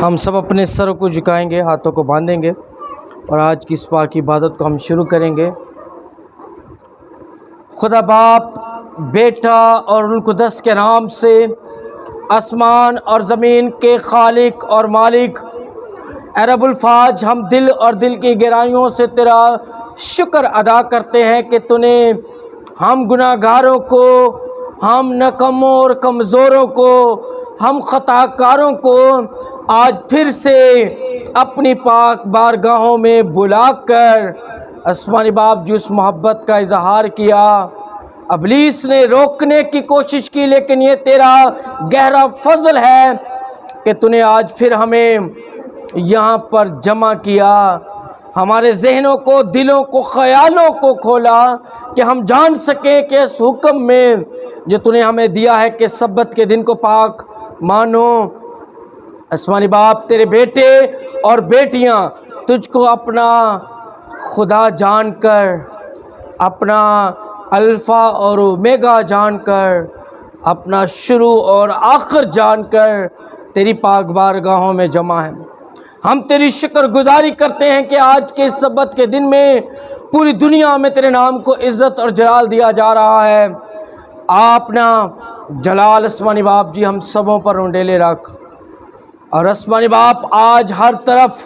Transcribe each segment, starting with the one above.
ہم سب اپنے سر کو جھکائیں گے، ہاتھوں کو باندھیں گے اور آج کی اس پاک عبادت کو ہم شروع کریں گے۔ خدا باپ، بیٹا اور روح القدس کے نام سے، آسمان اور زمین کے خالق اور مالک، اے رب الفاظ، ہم دل اور دل کی گہرائیوں سے تیرا شکر ادا کرتے ہیں کہ تو نے ہم گناہ گاروں کو، ہم نکموں اور کمزوروں کو، ہم خطا کاروں کو آج پھر سے اپنی پاک بارگاہوں میں بلا کر آسمانی باپ جس محبت کا اظہار کیا، ابلیس نے روکنے کی کوشش کی، لیکن یہ تیرا گہرا فضل ہے کہ تو نے آج پھر ہمیں یہاں پر جمع کیا، ہمارے ذہنوں کو، دلوں کو، خیالوں کو کھولا کہ ہم جان سکیں کہ اس حکم میں جو تو نے ہمیں دیا ہے کہ سبت کے دن کو پاک مانو۔ آسمانی باپ، تیرے بیٹے اور بیٹیاں تجھ کو اپنا خدا جان کر، اپنا الفا اور اومیگا جان کر، اپنا شروع اور آخر جان کر تیری پاک بارگاہوں میں جمع ہیں۔ ہم تیری شکر گزاری کرتے ہیں کہ آج کے سبت کے دن میں پوری دنیا میں تیرے نام کو عزت اور جلال دیا جا رہا ہے۔ اپنا جلال آسمانی باپ جی ہم سبوں پر انڈیلے رکھ، اور آسمانی باپ آج ہر طرف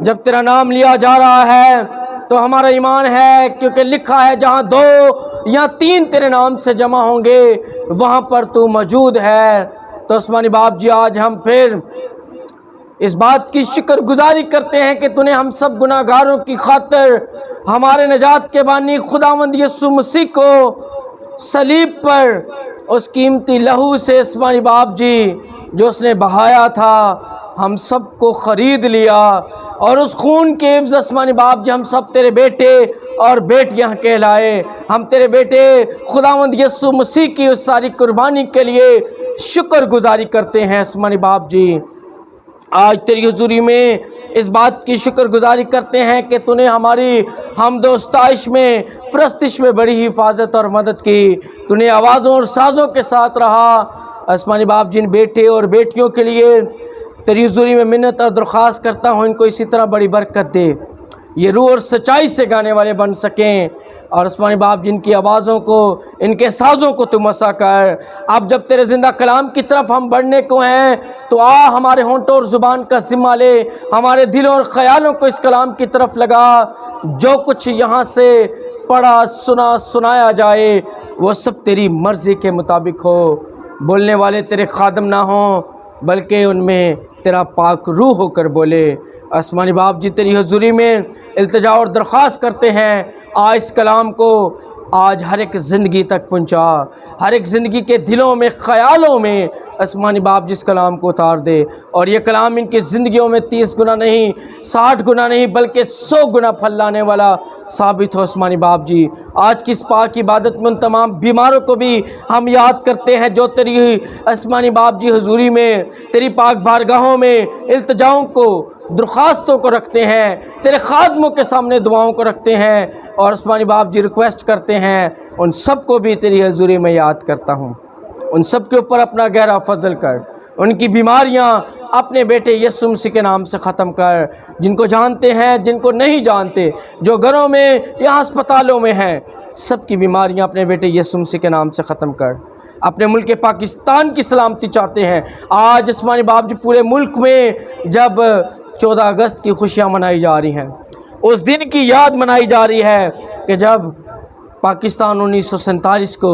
جب تیرا نام لیا جا رہا ہے تو ہمارا ایمان ہے، کیونکہ لکھا ہے جہاں 2 یا 3 تیرے نام سے جمع ہوں گے وہاں پر تو موجود ہے۔ تو آسمانی باپ جی آج ہم پھر اس بات کی شکر گزاری کرتے ہیں کہ تو نے ہم سب گناہ گاروں کی خاطر ہمارے نجات کے بانی خداوند یسوع مسیح کو صلیب پر اس قیمتی لہو سے آسمانی باپ جی جو اس نے بہایا تھا ہم سب کو خرید لیا، اور اس خون کے عوض آسمانی باپ جی ہم سب تیرے بیٹے اور بیٹیاں کہلائے۔ ہم تیرے بیٹے خداوند یسوع مسیح کی اس ساری قربانی کے لیے شکر گزاری کرتے ہیں۔ آسمانی باپ جی آج تیری حضوری میں اس بات کی شکر گزاری کرتے ہیں کہ تو نے ہماری حمد و ستائش میں، پرستش میں بڑی حفاظت اور مدد کی، تو نے آوازوں اور سازوں کے ساتھ رہا۔ آسمانی باپ جن بیٹے اور بیٹیوں کے لیے تیری حضوری میں منت اور درخواست کرتا ہوں، ان کو اسی طرح بڑی برکت دے، یہ روح اور سچائی سے گانے والے بن سکیں، اور آسمانی باپ جن کی آوازوں کو، ان کے سازوں کو تو مسا کر۔ اب جب تیرے زندہ کلام کی طرف ہم بڑھنے کو ہیں تو ہمارے ہونٹوں اور زبان کا ذمہ لے، ہمارے دلوں اور خیالوں کو اس کلام کی طرف لگا، جو کچھ یہاں سے پڑھا، سنایا جائے وہ سب تیری مرضی کے مطابق ہو، بولنے والے تیرے خادم نہ ہوں بلکہ ان میں تیرا پاک روح ہو کر بولے۔ آسمانی باپ جی تیری حضوری میں التجا اور درخواست کرتے ہیں، اس کلام کو آج ہر ایک زندگی تک پہنچا، ہر ایک زندگی کے دلوں میں، خیالوں میں آسمانی باپ جس کلام کو اتار دے، اور یہ کلام ان کی زندگیوں میں 30 گنا نہیں، 60 گنا نہیں بلکہ 100 گنا پھل لانے والا ثابت ہو۔ آسمانی باپ جی آج کی اس پاک عبادت میں ان تمام بیماروں کو بھی ہم یاد کرتے ہیں جو تیری آسمانی باپ جی حضوری میں، تیری پاک بارگاہوں میں التجاؤں کو، درخواستوں کو رکھتے ہیں، تیرے خادموں کے سامنے دعاؤں کو رکھتے ہیں، اور آسمانی باپ جی ریکویسٹ کرتے ہیں، ان سب کو بھی تیری حضوری میں یاد کرتا ہوں، ان سب کے اوپر اپنا گہرا فضل کر، ان کی بیماریاں اپنے بیٹے یسوع مسیح کے نام سے ختم کر، جن کو جانتے ہیں، جن کو نہیں جانتے، جو گھروں میں یا ہسپتالوں میں ہیں، سب کی بیماریاں اپنے بیٹے یسوع مسیح کے نام سے ختم کر۔ اپنے ملک پاکستان کی سلامتی چاہتے ہیں۔ آج آسمانی باپ جی پورے ملک میں جب 14 اگست کی خوشیاں منائی جا رہی ہیں، اس دن کی یاد منائی جا رہی ہے کہ جب پاکستان 1947 کو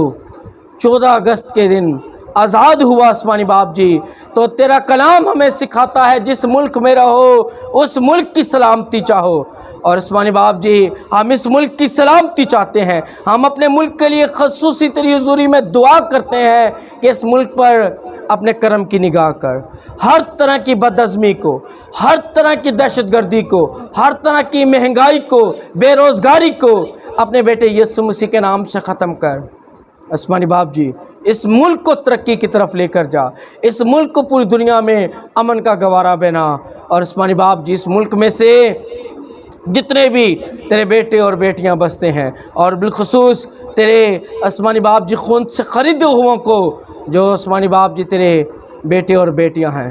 14 اگست کے دن آزاد ہوا۔ آسمانی باپ جی تو تیرا کلام ہمیں سکھاتا ہے جس ملک میں رہو اس ملک کی سلامتی چاہو، اور آسمانی باپ جی ہم اس ملک کی سلامتی چاہتے ہیں۔ ہم اپنے ملک کے لیے خصوصی تیری حضوری میں دعا کرتے ہیں کہ اس ملک پر اپنے کرم کی نگاہ کر، ہر طرح کی بدعزمی کو، ہر طرح کی دہشت گردی کو، ہر طرح کی مہنگائی کو، بے روزگاری کو اپنے بیٹے یسوع مسیح کے نام سے ختم کر۔ آسمانی باپ جی اس ملک کو ترقی کی طرف لے کر جا، اس ملک کو پوری دنیا میں امن کا گوارا بنا، اور آسمانی باپ جی اس ملک میں سے جتنے بھی تیرے بیٹے اور بیٹیاں بستے ہیں، اور بالخصوص تیرے آسمانی باپ جی خون سے خریدے ہوں کو جو آسمانی باپ جی تیرے بیٹے اور بیٹیاں ہیں،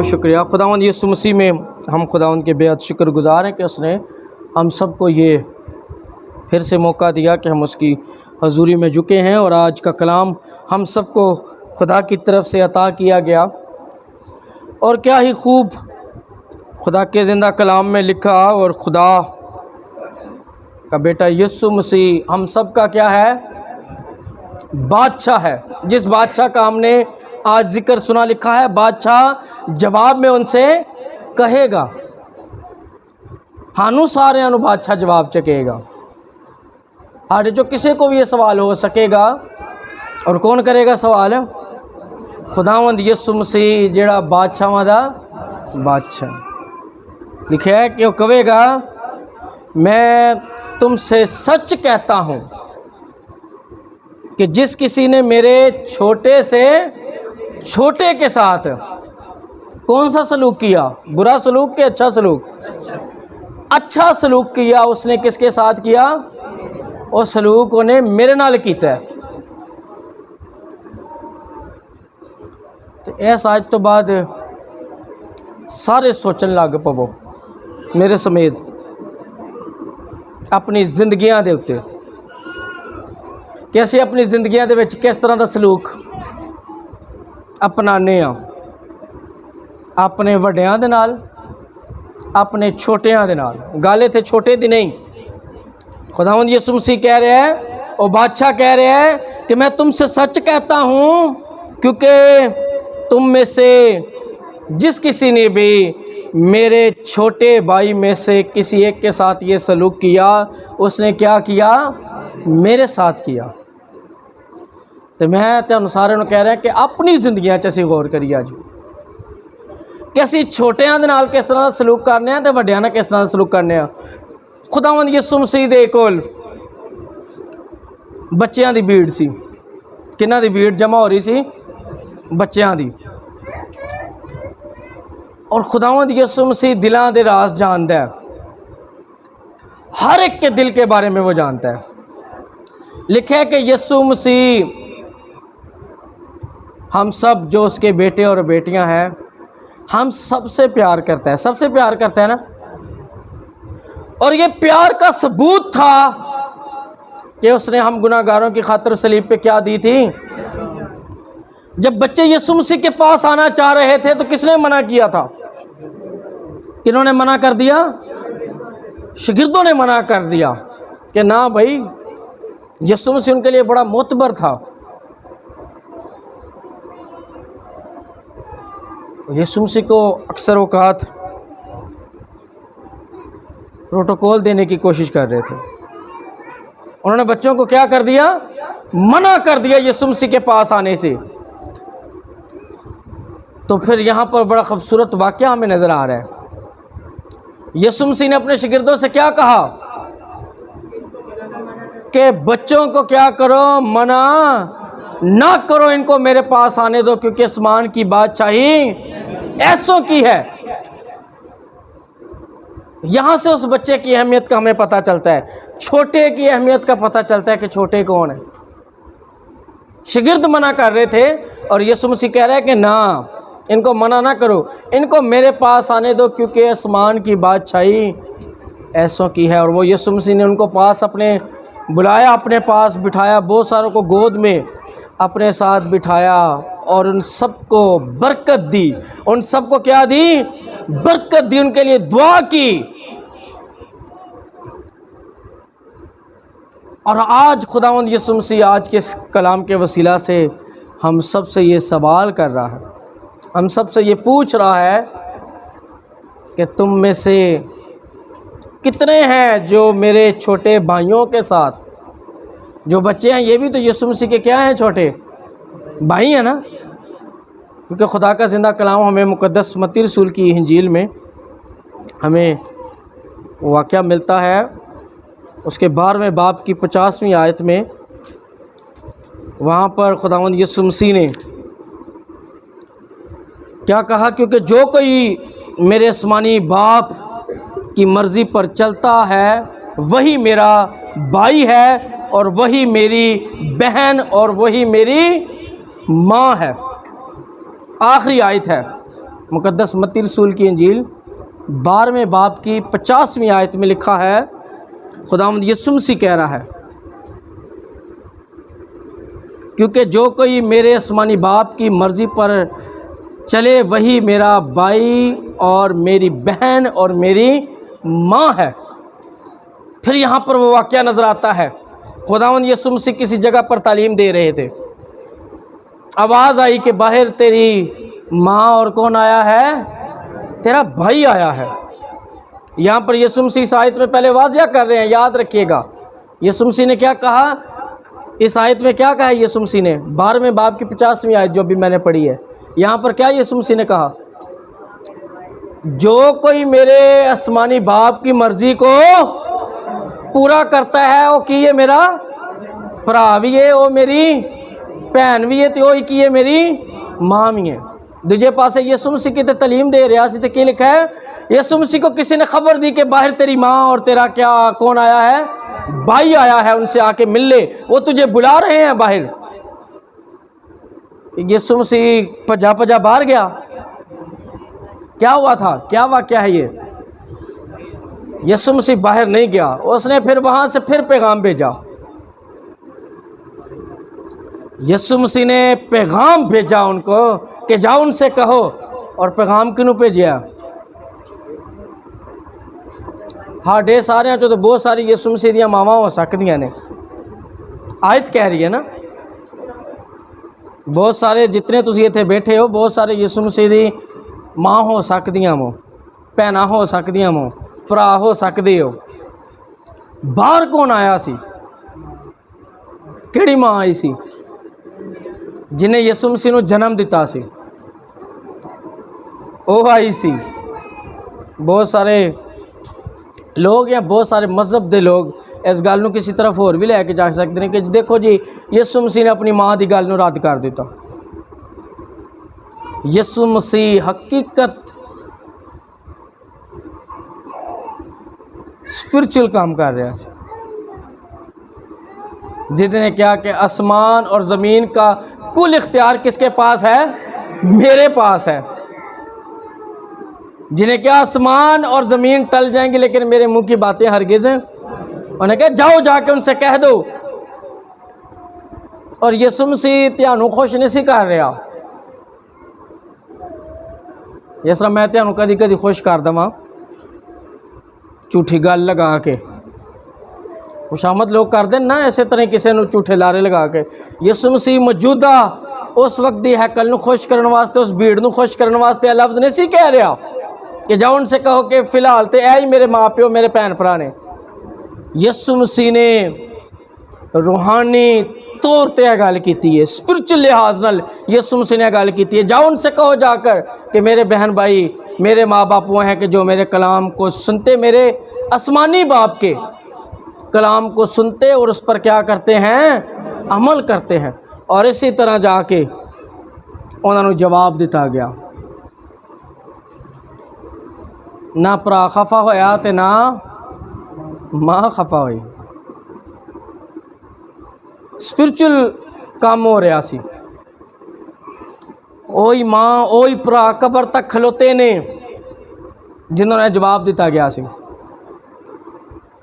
بہت شکریہ۔ خداوند یسوع مسیح میں ہم خداوند کے بے حد شکر گزار ہیں کہ اس نے ہم سب کو یہ پھر سے موقع دیا کہ ہم اس کی حضوری میں جھکے ہیں، اور آج کا کلام ہم سب کو خدا کی طرف سے عطا کیا گیا۔ اور کیا ہی خوب خدا کے زندہ کلام میں لکھا، اور خدا کا بیٹا یسوع مسیح ہم سب کا کیا ہے؟ بادشاہ ہے۔ جس بادشاہ کا ہم نے آج ذکر سنا، لکھا ہے بادشاہ جواب میں ان سے کہے گا، ہانو سارے انو بادشاہ جواب چکے گا۔ آج جو کسی کو بھی یہ سوال ہو سکے گا، اور کون کرے گا سوال؟ خداوند یسوع مسیح جڑا بادشاہ دا بادشاہ لکھا ہے کہ وہ کہے گا، میں تم سے سچ کہتا ہوں کہ جس کسی نے میرے چھوٹے سے چھوٹے کے ساتھ کون سا سلوک کیا؟ برا سلوک کہ اچھا سلوک؟ اچھا سلوک کیا۔ اس نے کس کے ساتھ کیا؟ اور سلوک انہیں میرے نال کیتا ہے۔ تو ایس آج تو بعد سارے سوچن لگ پو میرے سمیت اپنی زندگیاں دے اتے کہ اسی اپنی زندگیاں دے وچ کس طرح دا سلوک اپنانے ہاں، اپنے وڈیاں دے نال، اپنے چھوٹیاں دے نال۔ گالے تھے چھوٹے دی نہیں۔ خداوند یسوع مسیح کہہ رہے ہیں، اور بادشاہ کہہ رہے ہیں کہ میں تم سے سچ کہتا ہوں، کیونکہ تم میں سے جس کسی نے بھی میرے چھوٹے بھائی میں سے کسی ایک کے ساتھ یہ سلوک کیا، اس نے کیا کیا؟ میرے ساتھ کیا۔ تو میں تے انسارے نو کہہ رہا ہے کہ اپنی زندگیاں چسی غور کریے آج کہ اسی چھوٹیاں دے نال کس طرح سلوک کرنے ہیں تے وڈیاں نال کس طرح سلوک کرنے ہیں۔ خداوند یسوع مسیح دے کول بچیاں دی بھیڑ سی۔ کنہاں دی بھیڑ جمع ہو رہی سی؟ بچیاں دی۔ اور خداوند یسوع مسیح دلاں دے راز جاندا ہے، ہر ایک کے دل کے بارے میں وہ جانتا ہے۔ لکھا ہے کہ یسوع مسیح ہم سب جو اس کے بیٹے اور بیٹیاں ہیں، ہم سب سے پیار کرتا ہے، سب سے پیار کرتا ہے نا۔ اور یہ پیار کا ثبوت تھا کہ اس نے ہم گناہ گاروں کی خاطر صلیب پہ کیا دی تھی؟ جب بچے یسوع مسیح کے پاس آنا چاہ رہے تھے تو کس نے منع کیا تھا؟ کنہوں نے منع کر دیا؟ شاگردوں نے منع کر دیا کہ نہ بھائی، یسوع مسیح ان کے لیے بڑا معتبر تھا۔ یسوع مسیح کو اکثر اوقات پروٹوکول دینے کی کوشش کر رہے تھے۔ انہوں نے بچوں کو کیا کر دیا؟ منع کر دیا یسوع مسیح کے پاس آنے سے۔ تو پھر یہاں پر بڑا خوبصورت واقعہ ہمیں نظر آ رہا ہے۔ یسوع مسیح نے اپنے شاگردوں سے کیا کہا کہ بچوں کو کیا کرو؟ منع نہ کرو، ان کو میرے پاس آنے دو، کیونکہ آسمان کی بادشاہی ایسوں کی ہے۔ یہاں سے اس بچے کی اہمیت کا ہمیں پتہ چلتا ہے، چھوٹے کی اہمیت کا پتہ چلتا ہے کہ چھوٹے کون ہیں۔ شاگرد منع کر رہے تھے اور یسوع مسیح کہہ رہا ہے کہ نہ، ان کو منع نہ کرو، ان کو میرے پاس آنے دو، کیونکہ آسمان کی بادشاہی ایسوں کی ہے۔ اور وہ یسوع مسیح نے ان کو پاس اپنے بلایا، اپنے پاس بٹھایا، بہت ساروں کو گود میں اپنے ساتھ بٹھایا اور ان سب کو برکت دی۔ ان سب کو کیا دی؟ برکت دی، ان کے لیے دعا کی۔ اور آج خداوند یسوع مسیح آج کے اس کلام کے وسیلہ سے ہم سب سے یہ سوال کر رہا ہے، ہم سب سے یہ پوچھ رہا ہے کہ تم میں سے کتنے ہیں جو میرے چھوٹے بھائیوں کے ساتھ، جو بچے ہیں یہ بھی تو یسوع مسیح کے کیا ہیں؟ چھوٹے بھائی ہیں نا، کیونکہ خدا کا زندہ کلام ہمیں مقدس متی رسول کی انجیل میں ہمیں واقعہ ملتا ہے، اس کے 12ویں باب کی 50ویں آیت میں۔ وہاں پر خداوند یسوع مسیح نے کیا کہا؟ کیونکہ جو کوئی میرے آسمانی باپ کی مرضی پر چلتا ہے وہی میرا بھائی ہے، اور وہی میری بہن، اور وہی میری ماں ہے۔ آخری آیت ہے مقدس متی رسول کی انجیل 12ویں باب کی 50ویں آیت میں لکھا ہے، خداوند یسوع مسیح کہہ رہا ہے، کیونکہ جو کوئی میرے آسمانی باپ کی مرضی پر چلے وہی میرا بھائی اور میری بہن اور میری ماں ہے۔ پھر یہاں پر وہ واقعہ نظر آتا ہے، خداوند یسوع مسیح کسی جگہ پر تعلیم دے رہے تھے، آواز آئی کہ باہر تیری ماں اور کون آیا ہے؟ تیرا بھائی آیا ہے۔ یہاں پر یسوع مسیح اس آیت میں پہلے واضح کر رہے ہیں، یاد رکھیے گا یسوع مسیح نے کیا کہا اس آیت میں، کیا کہا ہے یسوع مسیح نے؟ 12ویں باب کی 50ویں آیت جو بھی میں نے پڑھی ہے، یہاں پر کیا یسوع مسیح نے کہا؟ جو کوئی میرے آسمانی باپ کی مرضی کو پورا کرتا ہے وہ کی ہے میرا بھرا بھی ہے، وہ میری بھن بھی ہے، تو وہ کی ہے میری ماں بھی ہے۔ دوجے پاسے یسوع مسیح کی تعلیم دے رہا سی تو کی لکھا ہے؟ یسوع مسیح کو کسی نے خبر دی کہ باہر تیری ماں اور تیرا کیا کون آیا ہے؟ بھائی آیا ہے، ان سے آ کے مل لے، وہ تجھے بلا رہے ہیں باہر۔ یسوع مسیح پجا پجا باہر گیا، کیا ہوا تھا؟ کیا واقعہ ہے یہ؟ یسوع مسیح باہر نہیں گیا، اس نے پھر وہاں سے پھر پیغام بھیجا۔ یسوع مسیح نے پیغام بھیجا ان کو کہ جاؤ ان سے کہو، اور پیغام کینوں بھیجیا؟ ہاں ڈے سارے جو تو بہت ساری یسوع مسیح دیاں ماواں ہو سکدیاں نے، آیت کہہ رہی ہے نا، بہت سارے جتنے تسی اتنے بیٹھے ہو بہت سارے یسوع مسیح دی ماں ہو سکدیاں ہو، بھیناں ہو سکدیاں ہو، بھرا ہو سکدے ہو۔ باہر کون آیا سی؟ کیڑی ماں آئی سی جنہیں یسوع مسیح نو جنم دیتا سی؟ وہ آئی سی۔ بہت سارے لوگ یا بہت سارے مذہب دے لوگ اس گل نو کسی طرف اور بھی لے کے جا سکتے ہیں کہ دیکھو جی یسوع مسیح نے اپنی ماں دی گل نو رد کر دیتا۔ یسوع مسیح حقیقت اسپرچل کام کر رہا ہے، جس نے کیا کہ آسمان اور زمین کا کل اختیار کس کے پاس ہے؟ میرے پاس ہے۔ جنہیں کیا آسمان اور زمین ٹل جائیں گے لیکن میرے منہ کی باتیں ہرگز ہیں، انہیں کہا جاؤ جا کے ان سے کہہ دو۔ اور یسوع مسیح تیانو خوش نہیں سی کر رہا، جس طرح میں تیانو کدی کدی خوش کر دواں جھوٹھی گل لگا کے، خوشامد لوگ کر دیں نا اسی طرح کسی نو جھوٹے لارے لگا کے۔ یسوع مسیح موجودہ اس وقت دی ہیکل نو خوش کرنے واسطے، اس بھیڑ نو خوش کرنے واسطے لفظ نہیں سی کہہ رہا کہ جاؤ ان سے کہو کہ فی الحال تے اے ہی میرے ماں پیو میرے بھین بھرا نے۔ یسوع مسیح نے روحانی طور تے گل کیتی ہے، اسپرچل لحاظ نال یسوع مسیح نے گل کیتی ہے، جاؤ ان سے کہو جا کر کہ میرے بہن بھائی میرے ماں باپ وہ ہیں کہ جو میرے کلام کو سنتے، میرے آسمانی باپ کے کلام کو سنتے اور اس پر کیا کرتے ہیں؟ عمل کرتے ہیں۔ اور اسی طرح جا کے انہوں نے جواب دیتا گیا، نہ پرا خفا ہویا تے نہ ماں خفا ہوئی۔ اسپرچل کام ہو رہا سی، اوہی ماں اوہی پرا قبر تک کھلوتے نے جنہوں نے جواب دیتا گیا سی،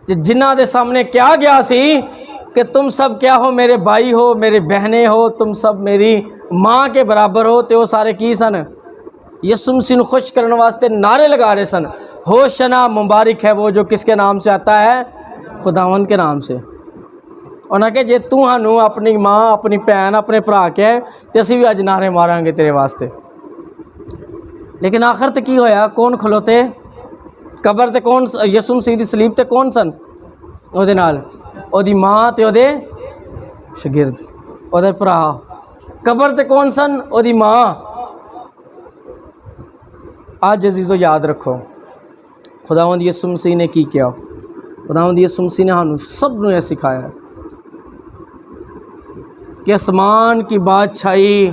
جنہ دے سامنے کیا گیا سی کہ تم سب کیا ہو؟ میرے بھائی ہو، میرے بہنیں ہو، تم سب میری ماں کے برابر ہو۔ تے وہ سارے کی سن؟ یسوع مسیح نو خوش کرنے واسطے نعرے لگا رہے سن، ہوشنا مبارک ہے وہ جو کس کے نام سے آتا ہے؟ خداوند کے نام سے۔ انہاں کہ جے تو ہانو اپنی ماں اپنی بھین اپنے بھرا کے تے اسی بھی اج نعرے ماراں گے تیرے واسطے۔ لیکن آخر تے کی ہویا؟ کون کھلوتے قبر تے؟ کون یسوع مسیح دی صلیب تے کون سن او دے نال؟ او دی ماں تے او دے شاگرد، او دے بھرا۔ قبر تے کون سن؟ او دی ماں۔ آج عزیزو یاد رکھو خداوند یسوع مسیح نے کی کیا؟ خداوند یسوع مسیح نے ہم سب نے یہ سکھایا ہے کہ آسمان کی بادشاہی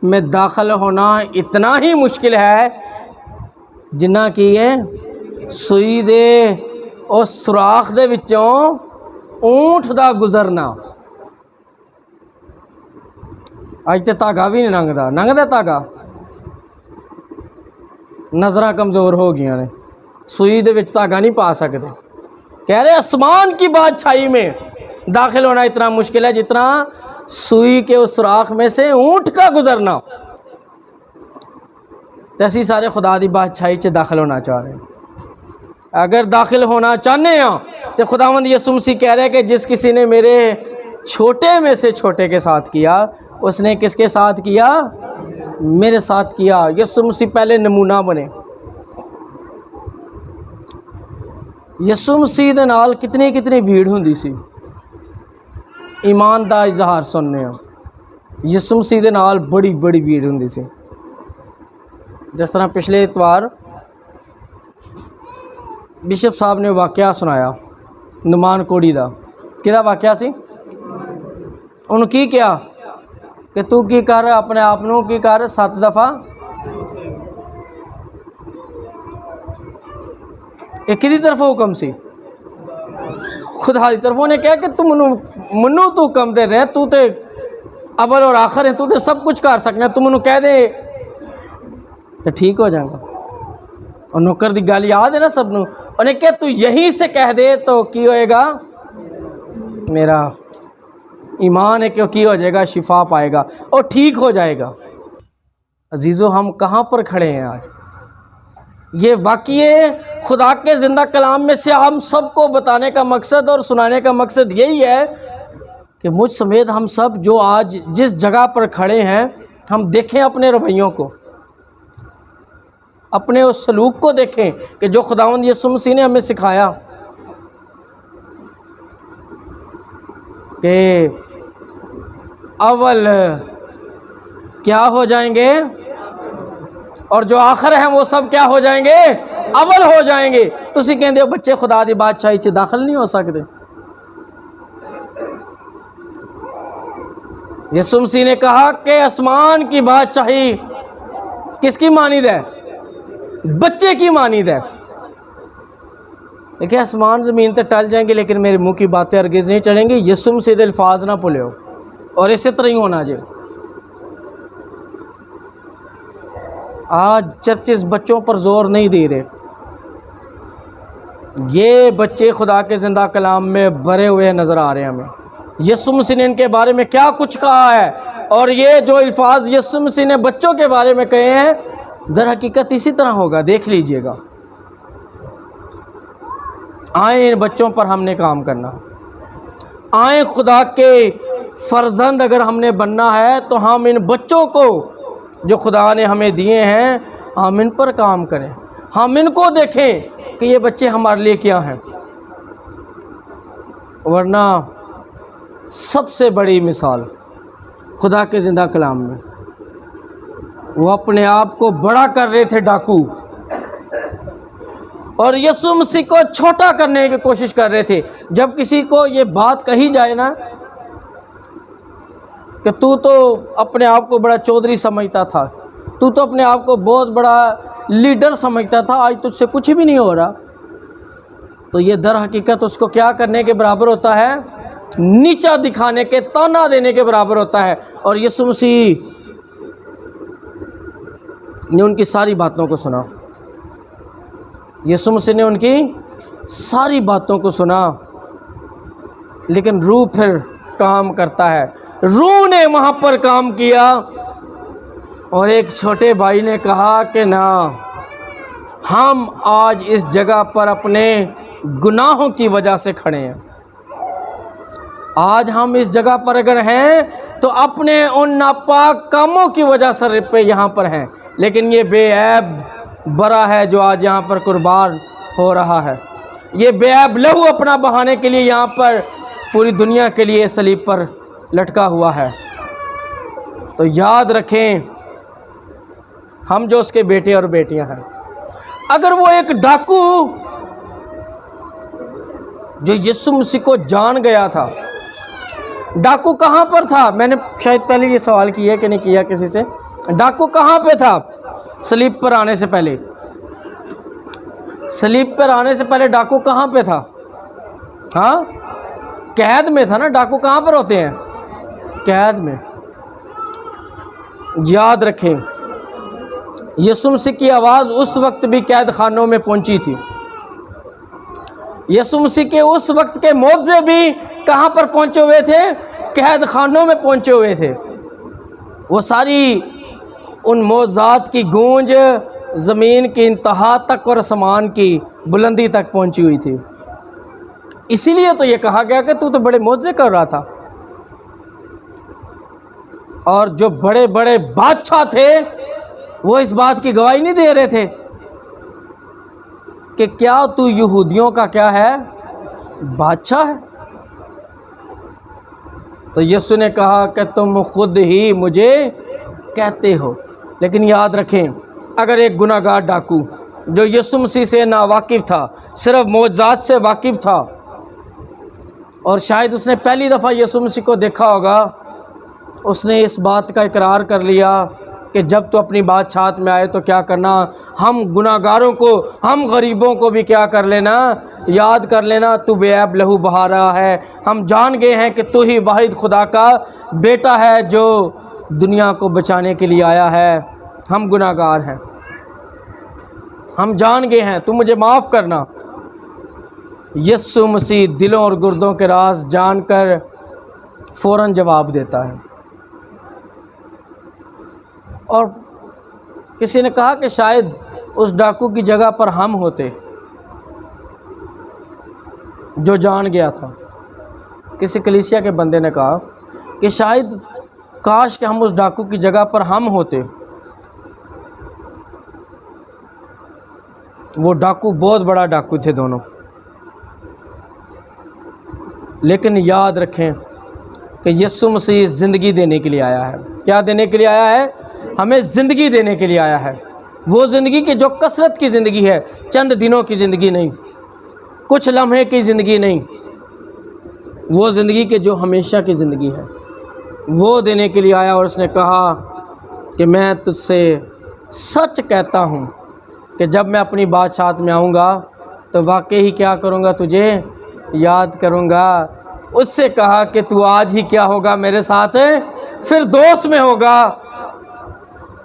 میں داخل ہونا اتنا ہی مشکل ہے جنہ کی ہے سوئی دے اور سوراخ دے وچوں اونٹ دا گزرنا۔ اج تے تاگا بھی نہیں لنگدا، لنگدا تاگا؟ نظراں کمزور ہو گئی نے, سوئی دے وچ دھاگا نہیں پا سکتے. کہہ رہے آسمان کی بادشاہی میں داخل ہونا اتنا مشکل ہے جتنا سوئی کے اس سوراخ میں سے اونٹ کا گزرنا. تو اسی سارے خدا دی بادشاہی چ داخل ہونا چاہ رہے ہیں. اگر داخل ہونا چاہنے ہیں تو خداوند یسوع مسیح کہہ رہے کہ جس کسی نے میرے چھوٹے میں سے چھوٹے کے ساتھ کیا, اس نے کس کے ساتھ کیا؟ میرے ساتھ کیا. یسوع مسیح پہلے نمونہ بنے. یسوع مسیح دے نال کتنی بھیڑ ہوندی سی ایمان دا اظہار سننے. یسوع مسیح دے نال بڑی بھیڑ ہوندی سی. جس طرح پچھلے اتوار بشپ صاحب نے واقعہ سنایا نعمان کوڑی دا. کہدا واقعہ سی؟ انہوں کی کیا کہ تو کی کر اپنے آپ نو کی کر 7 دفعہ ایک دی طرف حکم سی, خدا دی طرف. انہیں کہا کہ تم منو تو کم دے رہے, تو تے اول اور آخر ہیں, تو تے سب کچھ کر سکنا, تم انہوں کہہ دے تو ٹھیک ہو جائے گا. اور نوکر دی گال یاد ہے نا سب نو, انہیں کہ تو یہیں سے کہہ دے تو کی ہوئے گا, میرا ایمان ہے کہ کی ہو جائے گا, شفا پائے گا اور ٹھیک ہو جائے گا. عزیزو ہم کہاں پر کھڑے ہیں آج؟ یہ واقعے خدا کے زندہ کلام میں سے ہم سب کو بتانے کا مقصد اور سنانے کا مقصد یہی ہے کہ مجھ سمیت ہم سب جو آج جس جگہ پر کھڑے ہیں, ہم دیکھیں اپنے رویوں کو, اپنے اس سلوک کو دیکھیں کہ جو خداوند یسوع مسیح نے ہمیں سکھایا کہ اول کیا ہو جائیں گے اور جو آخر ہیں وہ سب کیا ہو جائیں گے؟ اول ہو جائیں گے. تسی کہندے ہو بچے خدا دی بادشاہی چ داخل نہیں ہو سکتے. یسوع مسیح نے کہا کہ آسمان کی بادشاہی کس کی مانند ہے؟ بچے کی مانند ہے. دیکھیں آسمان زمین تے ٹل جائیں گے لیکن میرے منہ کی باتیں ہرگز نہیں ٹلیں گی. یسوع مسیح دے الفاظ نہ بھولو اور اسی طرح ہی ہونا جائے. آج چرچز بچوں پر زور نہیں دے رہے. یہ بچے خدا کے زندہ کلام میں بھرے ہوئے نظر آ رہے ہیں ہمیں. یسوع مسیح نے ان کے بارے میں کیا کچھ کہا ہے, اور یہ جو الفاظ یسوع مسیح نے بچوں کے بارے میں کہے ہیں در حقیقت اسی طرح ہوگا. دیکھ لیجئے گا. آئیں ان بچوں پر ہم نے کام کرنا. آئیں خدا کے فرزند اگر ہم نے بننا ہے تو ہم ان بچوں کو جو خدا نے ہمیں دیے ہیں ہم ان پر کام کریں. ہم ان کو دیکھیں کہ یہ بچے ہمارے لیے کیا ہیں. ورنہ سب سے بڑی مثال خدا کے زندہ کلام میں وہ اپنے آپ کو بڑا کر رہے تھے ڈاکو, اور یسوع مسیح کو چھوٹا کرنے کی کوشش کر رہے تھے. جب کسی کو یہ بات کہی جائے نا کہ تو اپنے آپ کو بڑا چودھری سمجھتا تھا, تو اپنے آپ کو بہت بڑا لیڈر سمجھتا تھا, آج تجھ سے کچھ بھی نہیں ہو رہا, تو یہ در حقیقت اس کو کیا کرنے کے برابر ہوتا ہے؟ نیچا دکھانے کے, تانا دینے کے برابر ہوتا ہے. اور یسوع مسیح نے ان کی ساری باتوں کو سنا. یسوع مسیح نے ان کی ساری باتوں کو سنا, لیکن روح پھر کام کرتا ہے. روح نے وہاں پر کام کیا اور ایک چھوٹے بھائی نے کہا کہ نہ, ہم آج اس جگہ پر اپنے گناہوں کی وجہ سے کھڑے ہیں. آج ہم اس جگہ پر اگر ہیں تو اپنے ان ناپاک کاموں کی وجہ سے پہ یہاں پر ہیں, لیکن یہ بے عیب برا ہے جو آج یہاں پر قربان ہو رہا ہے. یہ بے عیب لہو اپنا بہانے کے لیے یہاں پر پوری دنیا کے لیے صلیب پر لٹکا ہوا ہے. تو یاد رکھیں ہم جو اس کے بیٹے اور بیٹیاں ہیں, اگر وہ ایک ڈاکو جو یسوع مسیح کو جان گیا تھا, ڈاکو کہاں پر تھا؟ میں نے شاید پہلے یہ سوال کیا کہ نہیں کیا کسی سے. ڈاکو کہاں پہ تھا صلیب پر آنے سے پہلے؟ صلیب پر آنے سے پہلے ڈاکو کہاں پہ تھا؟ ہاں, قید میں تھا نا. ڈاکو کہاں پر ہوتے ہیں؟ قید میں. یاد رکھیں یسوع مسیح کی آواز اس وقت بھی قید خانوں میں پہنچی تھی. یسوع مسیح کے اس وقت کے معجزے بھی کہاں پر پہنچے ہوئے تھے؟ قید خانوں میں پہنچے ہوئے تھے. وہ ساری ان معجزات کی گونج زمین کی انتہا تک اور آسمان کی بلندی تک پہنچی ہوئی تھی. اسی لیے تو یہ کہا گیا کہ تو بڑے معجزے کر رہا تھا. اور جو بڑے بڑے بادشاہ تھے وہ اس بات کی گواہی نہیں دے رہے تھے کہ کیا تو یہودیوں کا کیا ہے؟ بادشاہ ہے. تو یسوع نے کہا کہ تم خود ہی مجھے کہتے ہو. لیکن یاد رکھیں، اگر ایک گناہ گار ڈاکو جو یسوع مسیح سے ناواقف تھا، صرف معجزات سے واقف تھا، اور شاید اس نے پہلی دفعہ یسوع مسیح کو دیکھا ہوگا، اس نے اس بات کا اقرار کر لیا کہ جب تو اپنی بادشاہت میں آئے تو کیا کرنا، ہم گناہ گاروں کو، ہم غریبوں کو بھی کیا کر لینا، یاد کر لینا، تو بے عیب لہو بہا رہا ہے. ہم جان گئے ہیں کہ تو ہی واحد خدا کا بیٹا ہے جو دنیا کو بچانے کے لیے آیا ہے. ہم گناہ گار ہیں، ہم جان گئے ہیں، تو مجھے معاف کرنا. یسوع مسیح دلوں اور گردوں کے راز جان کر فوراً جواب دیتا ہے. اور کسی نے کہا کہ شاید اس ڈاکو کی جگہ پر ہم ہوتے جو جان گیا تھا. کسی کلیسیا کے بندے نے کہا کہ شاید کاش کہ ہم اس ڈاکو کی جگہ پر ہم ہوتے. وہ ڈاکو بہت بڑا ڈاکو تھے دونوں. لیکن یاد رکھیں کہ یسوع مسیح زندگی دینے کے لیے آیا ہے. کیا دینے کے لیے آیا ہے؟ ہمیں زندگی دینے کے لیے آیا ہے. وہ زندگی کہ جو کثرت کی زندگی ہے، چند دنوں کی زندگی نہیں، کچھ لمحے کی زندگی نہیں، وہ زندگی کہ جو ہمیشہ کی زندگی ہے، وہ دینے کے لیے آیا. اور اس نے کہا کہ میں تجھ سے سچ کہتا ہوں کہ جب میں اپنی بادشاہت میں آؤں گا تو واقعی کیا کروں گا، تجھے یاد کروں گا. اس سے کہا کہ تو آج ہی کیا ہوگا میرے ساتھ، فردوس میں ہوگا.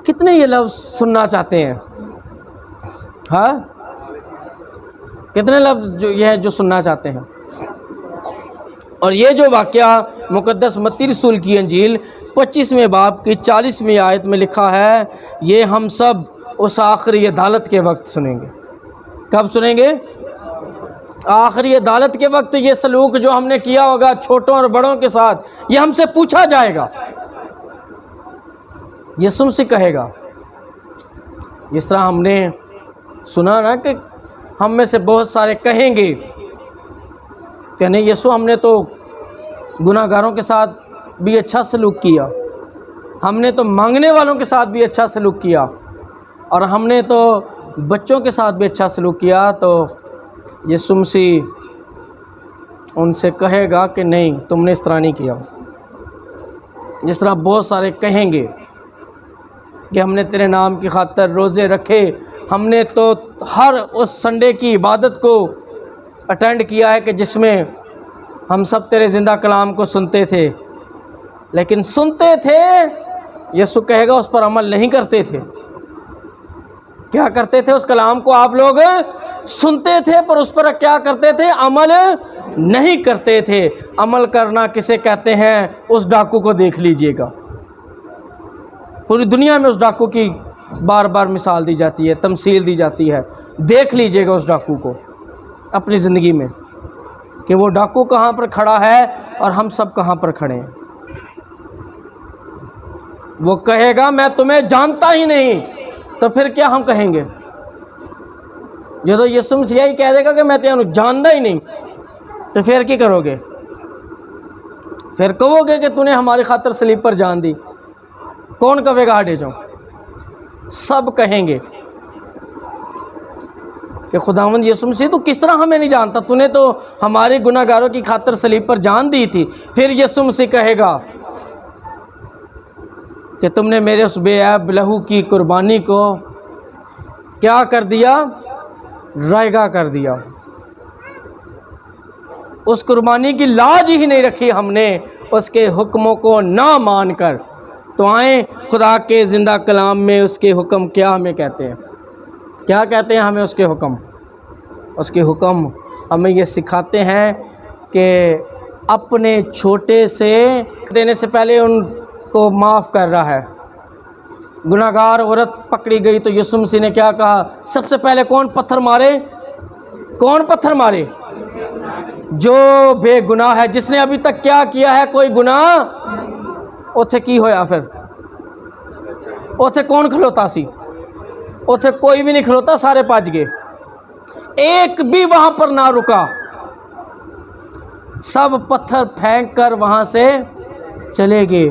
کتنے یہ لفظ سننا چاہتے ہیں؟ ہاں، کتنے لفظ جو یہ ہے جو سننا چاہتے ہیں. اور یہ جو واقعہ مقدس متی رسول کی انجیل 25ویں باب کی 40ویں آیت میں لکھا ہے، یہ ہم سب اس آخری عدالت کے وقت سنیں گے. کب سنیں گے؟ آخری عدالت کے وقت. یہ سلوک جو ہم نے کیا ہوگا چھوٹوں اور بڑوں کے ساتھ، یہ ہم سے پوچھا جائے گا. یسوع مسیح کہے گا، جس طرح ہم نے سنا نا کہ ہم میں سے بہت سارے کہیں گے کہ نہیں یسوع، ہم نے تو گناہ گاروں کے ساتھ بھی اچھا سلوک کیا، ہم نے تو مانگنے والوں کے ساتھ بھی اچھا سلوک کیا، اور ہم نے تو بچوں کے ساتھ بھی اچھا سلوک کیا. تو یسوع مسیح ان سے کہے گا کہ نہیں، تم نے اس طرح نہیں کیا. جس طرح بہت سارے کہیں گے کہ ہم نے تیرے نام کی خاطر روزے رکھے، ہم نے تو ہر اس سنڈے کی عبادت کو اٹینڈ کیا ہے کہ جس میں ہم سب تیرے زندہ کلام کو سنتے تھے، لیکن سنتے تھے، یسوع کہے گا اس پر عمل نہیں کرتے تھے. کیا کرتے تھے؟ اس کلام کو آپ لوگ سنتے تھے پر اس پر کیا کرتے تھے؟ عمل نہیں کرتے تھے. عمل کرنا کسے کہتے ہیں؟ اس ڈاکو کو دیکھ لیجئے گا. پوری دنیا میں اس ڈاکو کی بار بار مثال دی جاتی ہے، تمثیل دی جاتی ہے. دیکھ لیجئے گا اس ڈاکو کو اپنی زندگی میں کہ وہ ڈاکو کہاں پر کھڑا ہے اور ہم سب کہاں پر کھڑے ہیں. وہ کہے گا میں تمہیں جانتا ہی نہیں. تو پھر کیا ہم کہیں گے؟ یہ تو یسوع مسیح ہی کہہ دے گا کہ میں تمہیں جانتا ہی نہیں. تو پھر کی کرو گے؟ پھر کہو گے کہ تو نے ہماری خاطر صلیب پر جان دی. کون کہے گا ہٹے جاؤ؟ سب کہیں گے کہ خداوند یسوع مسیح تو کس طرح ہمیں نہیں جانتا، تو نے تو ہمارے گناہ گاروں کی خاطر صلیب پر جان دی تھی. پھر یسوع مسیح کہے گا کہ تم نے میرے اس بے عیب لہو کی قربانی کو کیا کر دیا؟ رائگاں کر دیا. اس قربانی کی لاج ہی نہیں رکھی ہم نے، اس کے حکموں کو نہ مان کر. تو آئیں خدا کے زندہ کلام میں اس کے حکم کیا ہمیں کہتے ہیں، کیا کہتے ہیں ہمیں اس کے حکم؟ اس کے حکم ہمیں یہ سکھاتے ہیں کہ اپنے چھوٹے سے دینے سے پہلے ان کو معاف کر رہا ہے۔ گناہ گار عورت پکڑی گئی تو یسوع مسیح نے کیا کہا؟ سب سے پہلے کون پتھر مارے؟ کون پتھر مارے؟ جو بے گناہ ہے، جس نے ابھی تک کیا کیا ہے؟ کوئی گناہ اوتھے کی ہویا؟ پھر اوتھے کون کھلوتا سی؟ اوتھے کوئی بھی نہیں کھلوتا، سارے پاج گئے، ایک بھی وہاں پر نہ رکا، سب پتھر پھینک کر وہاں سے چلے گئے۔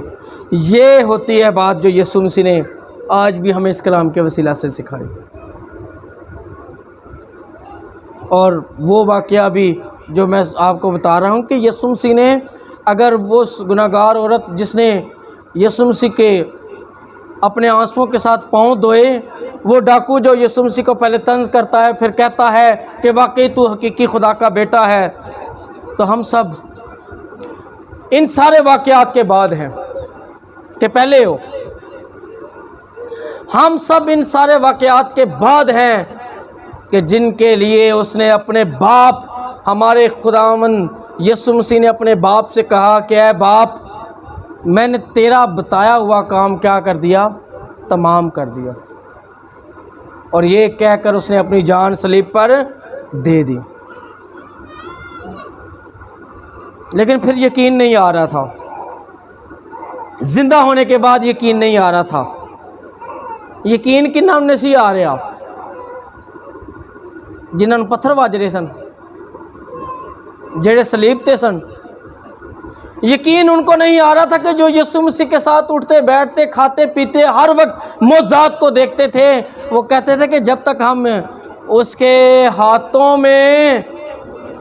یہ ہوتی ہے بات جو یسوع مسیح نے آج بھی ہمیں اس کلام کے وسیلہ سے سکھائی۔ اور وہ واقعہ بھی جو میں آپ کو بتا رہا ہوں کہ یسوع مسیح نے اگر وہ گناہ گار عورت جس نے یسوع مسیح کے اپنے آنسوؤں کے ساتھ پاؤں دھوئے، وہ ڈاکو جو یسوع مسیح کو پہلے طنز کرتا ہے پھر کہتا ہے کہ واقعی تو حقیقی خدا کا بیٹا ہے، تو ہم سب ان سارے واقعات کے بعد ہیں کہ پہلے ہو، ہم سب ان سارے واقعات کے بعد ہیں کہ جن کے لیے اس نے اپنے باپ، ہمارے خداوند یسوع مسیح نے اپنے باپ سے کہا کہ اے باپ، میں نے تیرا بتایا ہوا کام کیا کر دیا؟ تمام کر دیا۔ اور یہ کہہ کر اس نے اپنی جان صلیب پر دے دی۔ لیکن پھر یقین نہیں آ رہا تھا، زندہ ہونے کے بعد یقین نہیں آ رہا تھا۔ یقین کنہاں نے سی آ رہا؟ جنہاں پتھر واجرے سن، جڑے صلیب تے سن۔ یقین ان کو نہیں آ رہا تھا کہ جو یسوع مسیح کے ساتھ اٹھتے بیٹھتے کھاتے پیتے ہر وقت معجزات کو دیکھتے تھے، وہ کہتے تھے کہ جب تک ہم اس کے ہاتھوں میں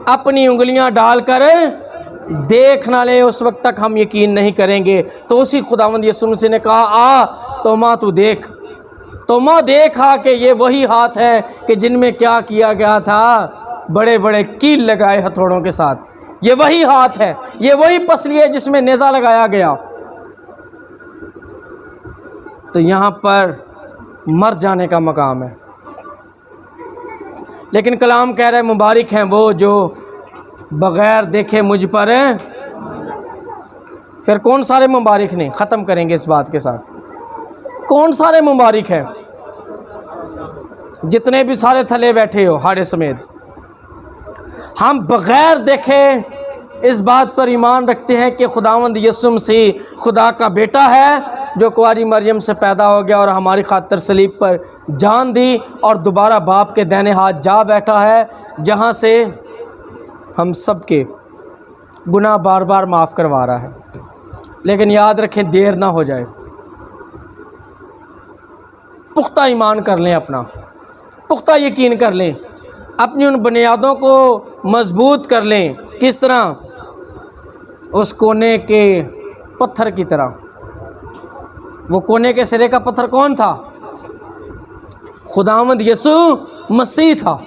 اپنی انگلیاں ڈال کر دیکھ نہ لیں اس وقت تک ہم یقین نہیں کریں گے۔ تو اسی خداوند یسوع مسیح نے کہا آ توما تو دیکھ، توما دیکھا کہ یہ وہی ہاتھ ہے کہ جن میں کیا کیا گیا تھا؟ بڑے بڑے کیل لگائے ہتھوڑوں کے ساتھ، یہ وہی ہاتھ ہے، یہ وہی پسلی ہے جس میں نیزہ لگایا گیا۔ تو یہاں پر مر جانے کا مقام ہے، لیکن کلام کہہ رہے مبارک ہیں وہ جو بغیر دیکھے مجھ پر ہیں۔ پھر کون سارے مبارک نہیں؟ ختم کریں گے اس بات کے ساتھ، کون سارے مبارک ہیں؟ جتنے بھی سارے تھلے بیٹھے ہو ہاڑے سمیت، ہم بغیر دیکھے اس بات پر ایمان رکھتے ہیں کہ خداوند یسوع مسیح خدا کا بیٹا ہے جو کنواری مریم سے پیدا ہو گیا اور ہماری خاطر صلیب پر جان دی اور دوبارہ باپ کے دائیں ہاتھ جا بیٹھا ہے، جہاں سے ہم سب کے گناہ بار بار معاف کروا رہا ہے۔ لیکن یاد رکھیں دیر نہ ہو جائے، پختہ ایمان کر لیں، اپنا پختہ یقین کر لیں، اپنی ان بنیادوں کو مضبوط کر لیں۔ کس طرح؟ اس کونے کے پتھر کی طرح۔ وہ کونے کے سرے کا پتھر کون تھا؟ خداوند یسوع مسیح تھا۔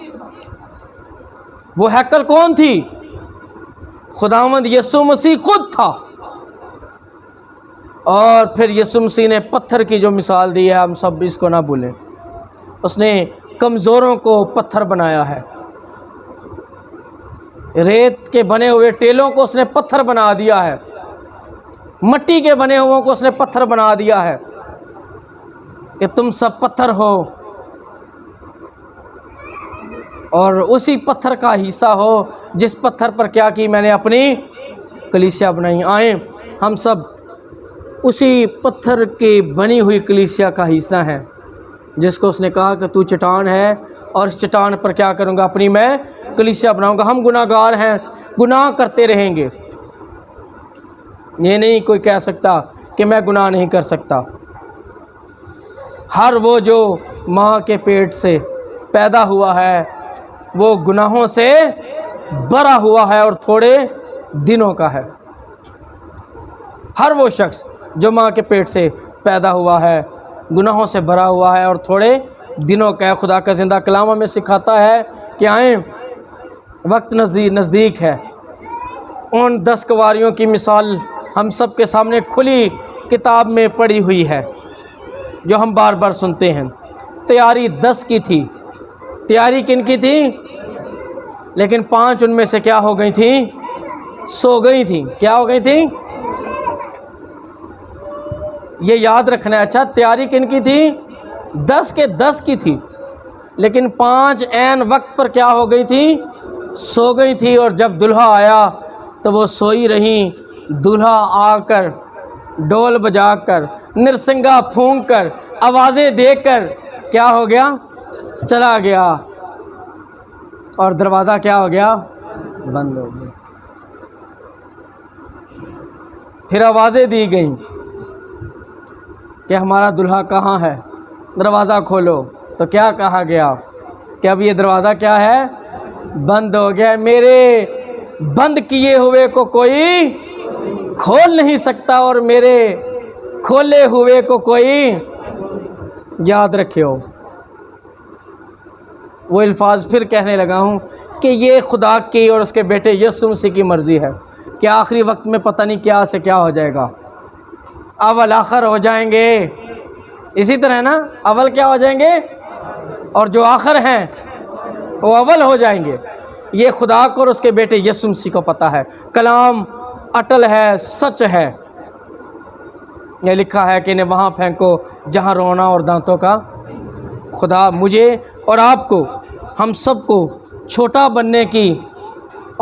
وہ ہیکل کون تھی؟ خداوند یسوع مسیح خود تھا۔ اور پھر یسوع مسیح نے پتھر کی جو مثال دی ہے، ہم سب اس کو نہ بھولیں، اس نے کمزوروں کو پتھر بنایا ہے، ریت کے بنے ہوئے ٹیلوں کو اس نے پتھر بنا دیا ہے، مٹی کے بنے ہوئے کو اس نے پتھر بنا دیا ہے کہ تم سب پتھر ہو اور اسی پتھر کا حصہ ہو جس پتھر پر کیا کی میں نے اپنی کلیسیا بنائی۔ آئیں ہم سب اسی پتھر کی بنی ہوئی کلیسیا کا حصہ ہیں، جس کو اس نے کہا کہ تو چٹان ہے اور اس چٹان پر کیا کروں گا؟ اپنی میں کلیسیا بناؤں گا۔ ہم گناہ گار ہیں، گناہ کرتے رہیں گے، یہ نہیں کوئی کہہ سکتا کہ میں گناہ نہیں کر سکتا۔ ہر وہ جو ماں کے پیٹ سے پیدا ہوا ہے وہ گناہوں سے بھرا ہوا ہے اور تھوڑے دنوں کا ہے۔ ہر وہ شخص جو ماں کے پیٹ سے پیدا ہوا ہے گناہوں سے بھرا ہوا ہے اور تھوڑے دنوں کا ہے۔ خدا کا زندہ کلام ہمیں سکھاتا ہے کہ آئیں وقت نزدیک ہے۔ ان 10 کنواریوں کی مثال ہم سب کے سامنے کھلی کتاب میں پڑھی ہوئی ہے جو ہم بار بار سنتے ہیں۔ تیاری 10 کی تھی، تیاری کن کی تھی؟ لیکن 5 ان میں سے کیا ہو گئی تھیں؟ سو گئی تھیں۔ کیا ہو گئی تھیں؟ یہ یاد رکھنا ہے۔ اچھا، تیاری کن کی تھی؟ 10 کے 10 کی تھی، لیکن 5 عین وقت پر کیا ہو گئی تھیں؟ سو گئی تھی۔ اور جب دلہا آیا تو وہ سوئی رہیں۔ دلہا آ کر ڈول بجا کر نرسنگا پھونک کر آوازیں دے کر کیا ہو گیا؟ چلا گیا، اور دروازہ کیا ہو گیا؟ بند ہو گیا۔ پھر آوازیں دی گئیں کہ ہمارا دلہا کہاں ہے، دروازہ کھولو۔ تو کیا کہا گیا کہ اب یہ دروازہ کیا ہے؟ بند ہو گیا۔ میرے بند کیے ہوئے کو کوئی کھول نہیں سکتا، اور میرے کھولے ہوئے کو کوئی یاد رکھو۔ وہ الفاظ پھر کہنے لگا ہوں کہ یہ خدا کی اور اس کے بیٹے یسوع مسیح کی مرضی ہے کہ آخری وقت میں پتہ نہیں کیا سے کیا ہو جائے گا، اول آخر ہو جائیں گے۔ اسی طرح نا، اول کیا ہو جائیں گے اور جو آخر ہیں وہ اول ہو جائیں گے۔ یہ خدا کو اور اس کے بیٹے یسوع مسیح کو پتہ ہے۔ کلام اٹل ہے، سچ ہے۔ یہ لکھا ہے کہ انہیں وہاں پھینکو جہاں رونا اور دانتوں کا۔ خدا مجھے اور آپ کو، ہم سب کو چھوٹا بننے کی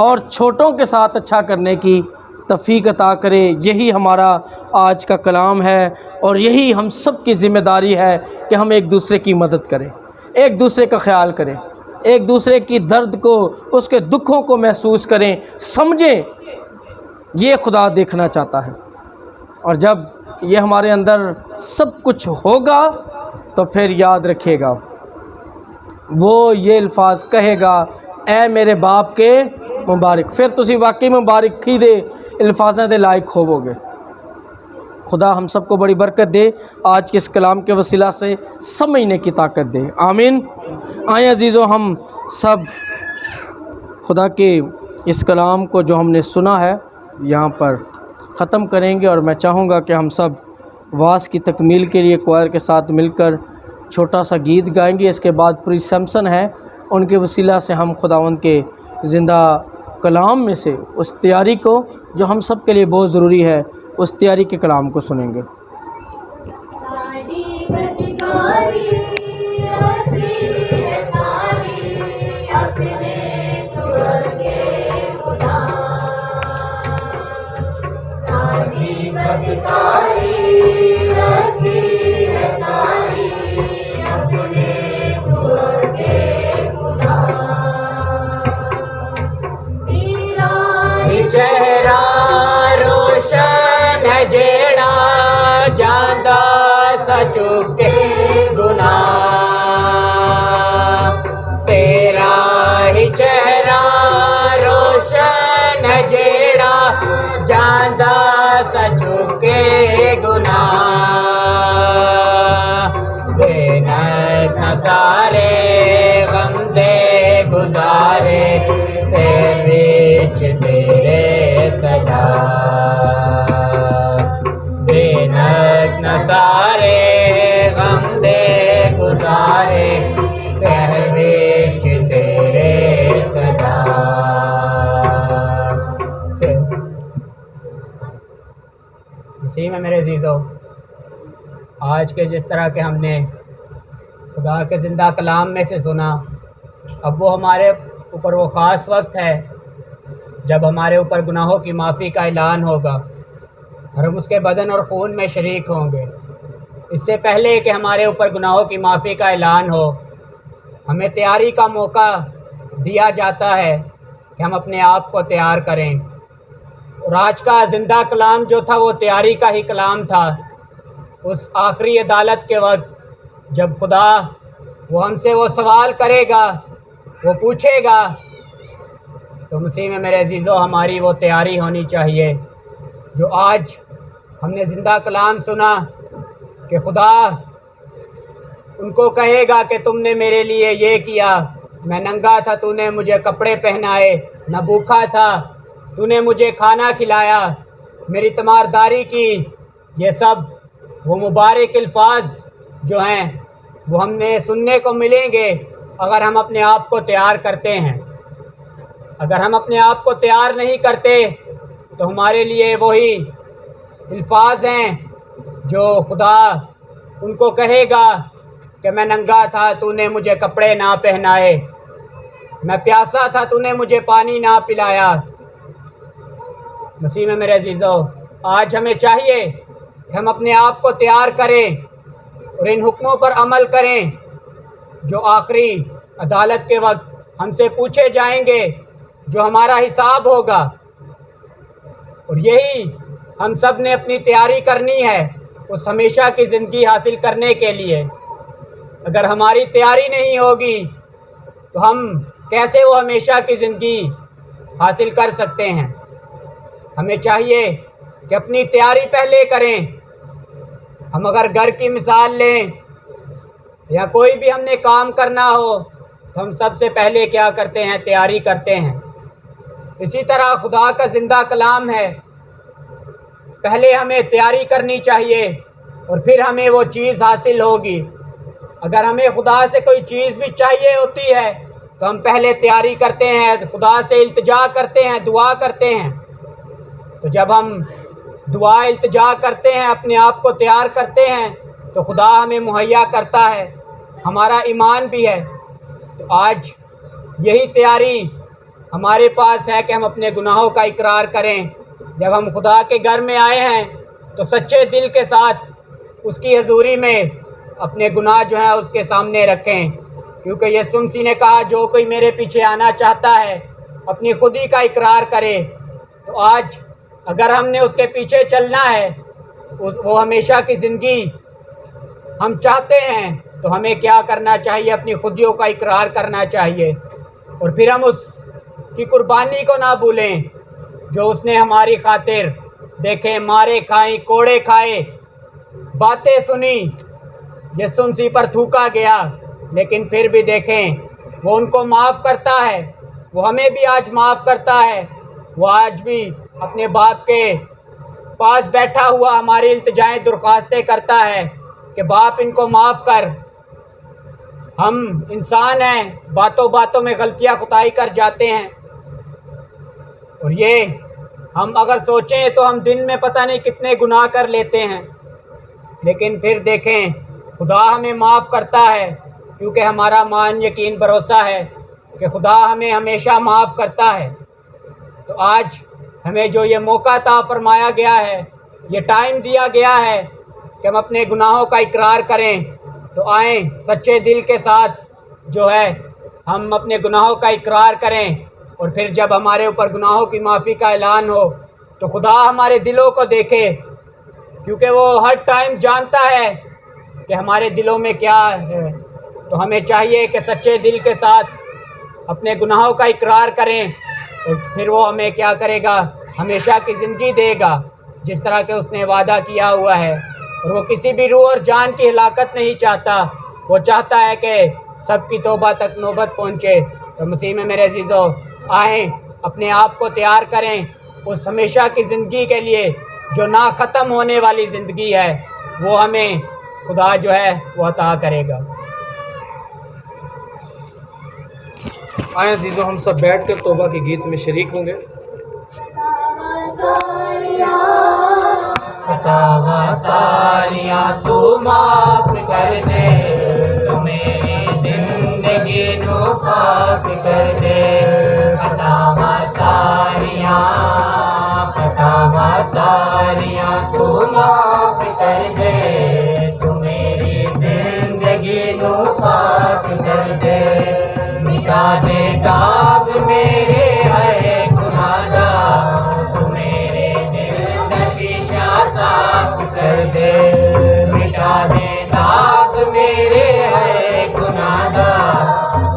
اور چھوٹوں کے ساتھ اچھا کرنے کی توفیق عطا کرے۔ یہی ہمارا آج کا کلام ہے، اور یہی ہم سب کی ذمہ داری ہے کہ ہم ایک دوسرے کی مدد کریں، ایک دوسرے کا خیال کریں، ایک دوسرے کی درد کو، اس کے دکھوں کو محسوس کریں، سمجھیں۔ یہ خدا دیکھنا چاہتا ہے۔ اور جب یہ ہمارے اندر سب کچھ ہوگا تو پھر یاد رکھیے گا، وہ یہ الفاظ کہے گا، اے میرے باپ کے مبارک۔ پھر تسی واقعی مبارک ہی دے الفاظیں دے لائق ہوو گے۔ خدا ہم سب کو بڑی برکت دے، آج کے اس کلام کے وسیلہ سے سمجھنے کی طاقت دے، آمین۔ آئیں عزیزو، ہم سب خدا کے اس کلام کو جو ہم نے سنا ہے یہاں پر ختم کریں گے، اور میں چاہوں گا کہ ہم سب واعظ کی تکمیل کے لیے کوائر کے ساتھ مل کر چھوٹا سا گیت گائیں گے۔ اس کے بعد پری سیمسن ہے، ان کے وسیلہ سے ہم خداوند کے زندہ کلام میں سے اس تیاری کو جو ہم سب کے لیے بہت ضروری ہے، اس تیاری کے کلام کو سنیں گے۔ چہرہ روشن ہے جیڑا جاندا سچ کے گناہ، تیرا ہی چہرہ روشن ہے جیڑا جاندا سچ کے گناہ، بے نس سارے غم دے گزارے تیرے سجا، بے نس سارے غم دے گزارے تیرے سجا۔ مسیح میں میرے عزیزو، آج کے جس طرح کہ ہم نے خدا کے زندہ کلام میں سے سنا، اب وہ ہمارے اوپر وہ خاص وقت ہے جب ہمارے اوپر گناہوں کی معافی کا اعلان ہوگا، اور ہم اس کے بدن اور خون میں شریک ہوں گے۔ اس سے پہلے کہ ہمارے اوپر گناہوں کی معافی کا اعلان ہو، ہمیں تیاری کا موقع دیا جاتا ہے کہ ہم اپنے آپ کو تیار کریں۔ اور آج کا زندہ کلام جو تھا وہ تیاری کا ہی کلام تھا۔ اس آخری عدالت کے وقت جب خدا وہ ہم سے وہ سوال کرے گا، وہ پوچھے گا، تو مسیح میں میرے عزیزو ہماری وہ تیاری ہونی چاہیے جو آج ہم نے زندہ کلام سنا کہ خدا ان کو کہے گا کہ تم نے میرے لیے یہ کیا، میں ننگا تھا تو نے مجھے کپڑے پہنائے، نہ بھوکا تھا تو نے مجھے کھانا کھلایا، میری تیمارداری کی یہ سب وہ مبارک الفاظ جو ہیں وہ ہمیں سننے کو ملیں گے اگر ہم اپنے آپ کو تیار کرتے ہیں۔ اگر ہم اپنے آپ کو تیار نہیں کرتے تو ہمارے لیے وہی الفاظ ہیں جو خدا ان کو کہے گا کہ میں ننگا تھا تو نے مجھے کپڑے نہ پہنائے، میں پیاسا تھا تو نے مجھے پانی نہ پلایا۔ مسیح میں میرے عزیزو، آج ہمیں چاہیے کہ ہم اپنے آپ کو تیار کریں اور ان حکموں پر عمل کریں جو آخری عدالت کے وقت ہم سے پوچھے جائیں گے، جو ہمارا حساب ہوگا۔ اور یہی ہم سب نے اپنی تیاری کرنی ہے اس ہمیشہ کی زندگی حاصل کرنے کے لیے۔ اگر ہماری تیاری نہیں ہوگی تو ہم کیسے وہ ہمیشہ کی زندگی حاصل کر سکتے ہیں؟ ہمیں چاہیے کہ اپنی تیاری پہلے کریں۔ ہم اگر گھر کی مثال لیں یا کوئی بھی ہم نے کام کرنا ہو تو ہم سب سے پہلے کیا کرتے ہیں؟ تیاری کرتے ہیں۔ اسی طرح خدا کا زندہ کلام ہے، پہلے ہمیں تیاری کرنی چاہیے اور پھر ہمیں وہ چیز حاصل ہوگی۔ اگر ہمیں خدا سے کوئی چیز بھی چاہیے ہوتی ہے تو ہم پہلے تیاری کرتے ہیں، خدا سے التجا کرتے ہیں، دعا کرتے ہیں۔ تو جب ہم دعا التجا کرتے ہیں، اپنے آپ کو تیار کرتے ہیں تو خدا ہمیں مہیا کرتا ہے، ہمارا ایمان بھی ہے۔ تو آج یہی تیاری ہمارے پاس ہے کہ ہم اپنے گناہوں کا اقرار کریں۔ جب ہم خدا کے گھر میں آئے ہیں تو سچے دل کے ساتھ اس کی حضوری میں اپنے گناہ جو ہیں اس کے سامنے رکھیں، کیونکہ یسوع مسیح نے کہا جو کوئی میرے پیچھے آنا چاہتا ہے اپنی خودی کا اقرار کرے۔ تو آج اگر ہم نے اس کے پیچھے چلنا ہے، وہ ہمیشہ کی زندگی ہم چاہتے ہیں، تو ہمیں کیا کرنا چاہیے؟ اپنی خودیوں کا اقرار کرنا چاہیے، اور پھر ہم اس کی قربانی کو نہ بھولیں جو اس نے ہماری خاطر دیکھیں مارے کھائیں، کوڑے کھائے، باتیں سنی، یسوع مسیح پر تھوکا گیا، لیکن پھر بھی دیکھیں وہ ان کو معاف کرتا ہے، وہ ہمیں بھی آج معاف کرتا ہے۔ وہ آج بھی اپنے باپ کے پاس بیٹھا ہوا ہماری التجائیں درخواستیں کرتا ہے کہ باپ ان کو معاف کر۔ ہم انسان ہیں، باتوں باتوں میں غلطیاں خطائی کر جاتے ہیں، اور یہ ہم اگر سوچیں تو ہم دن میں پتہ نہیں کتنے گناہ کر لیتے ہیں، لیکن پھر دیکھیں خدا ہمیں معاف کرتا ہے، کیونکہ ہمارا مان یقین بھروسہ ہے کہ خدا ہمیں ہمیشہ معاف کرتا ہے۔ تو آج ہمیں جو یہ موقع عطا فرمایا گیا ہے، یہ ٹائم دیا گیا ہے کہ ہم اپنے گناہوں کا اقرار کریں، تو آئیں سچے دل کے ساتھ جو ہے ہم اپنے گناہوں کا اقرار کریں، اور پھر جب ہمارے اوپر گناہوں کی معافی کا اعلان ہو تو خدا ہمارے دلوں کو دیکھے، کیونکہ وہ ہر ٹائم جانتا ہے کہ ہمارے دلوں میں کیا ہے۔ تو ہمیں چاہیے کہ سچے دل کے ساتھ اپنے گناہوں کا اقرار کریں، اور پھر وہ ہمیں کیا کرے گا؟ ہمیشہ کی زندگی دے گا، جس طرح کہ اس نے وعدہ کیا ہوا ہے۔ اور وہ کسی بھی روح اور جان کی ہلاکت نہیں چاہتا، وہ چاہتا ہے کہ سب کی توبہ تک نوبت پہنچے۔ تو مسیح میں میرے عزیزو، آئیں اپنے آپ کو تیار کریں اس ہمیشہ کی زندگی کے لیے جو نہ ختم ہونے والی زندگی ہے، وہ ہمیں خدا جو ہے وہ عطا کرے گا۔ آئیں عزیزو، ہم سب بیٹھ کر توبہ کے گیت میں شریک ہوں گے۔ خطا ساریاں تو معاف کر دے، تو میری زندگی نو پاک کر دے۔ خطا ساریاں تو معاف کر دے، تو میری زندگی نو پاک کر دے۔ مٹا دے داغ میرے ہر گناہ دا، تو میرے دل دا شیشہ صاف کر دے۔ مٹا دے داغ میرے ہر گناہ دا،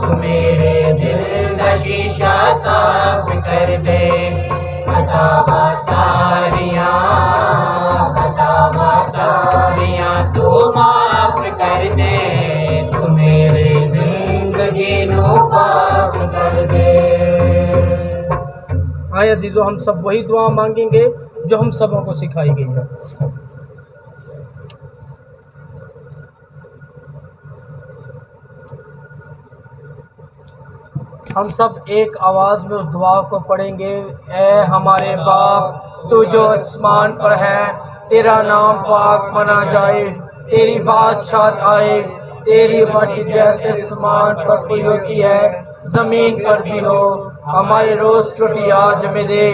تو میرے دل دا شیشہ صاف کر دے۔ خطا ساریاں تو معاف کر دے، تو میری زندگی نو پاک کر دے۔ آئیں عزیزو، ہم سب وہی دعا مانگیں گے جو ہم سبوں کو سکھائی گئی ہے۔ ہم سب ایک آواز میں اس دعا کو پڑھیں گے۔ اے ہمارے باپ تو جو آسمان پر ہے، تیرا نام پاک منا جائے، تیری بادشاہت آئے، تیری مرضی جیسے آسمان پر پوری ہوتی ہے زمین پر بھی ہو۔ ہمارے روز کی روٹی آج ہمیں دے،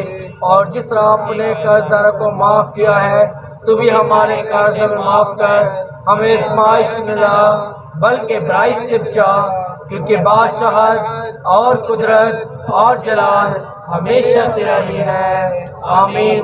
اور جس طرح اپنے قرض داروں کو معاف کیا ہے تو بھی ہمارے قرض ہمیں معاف کر، ہمیں آزمائش میں نہ لا بلکہ برائی سے بچا، کیونکہ بادشاہت اور قدرت اور جلال ہمیشہ تیرا ہی ہے، آمین۔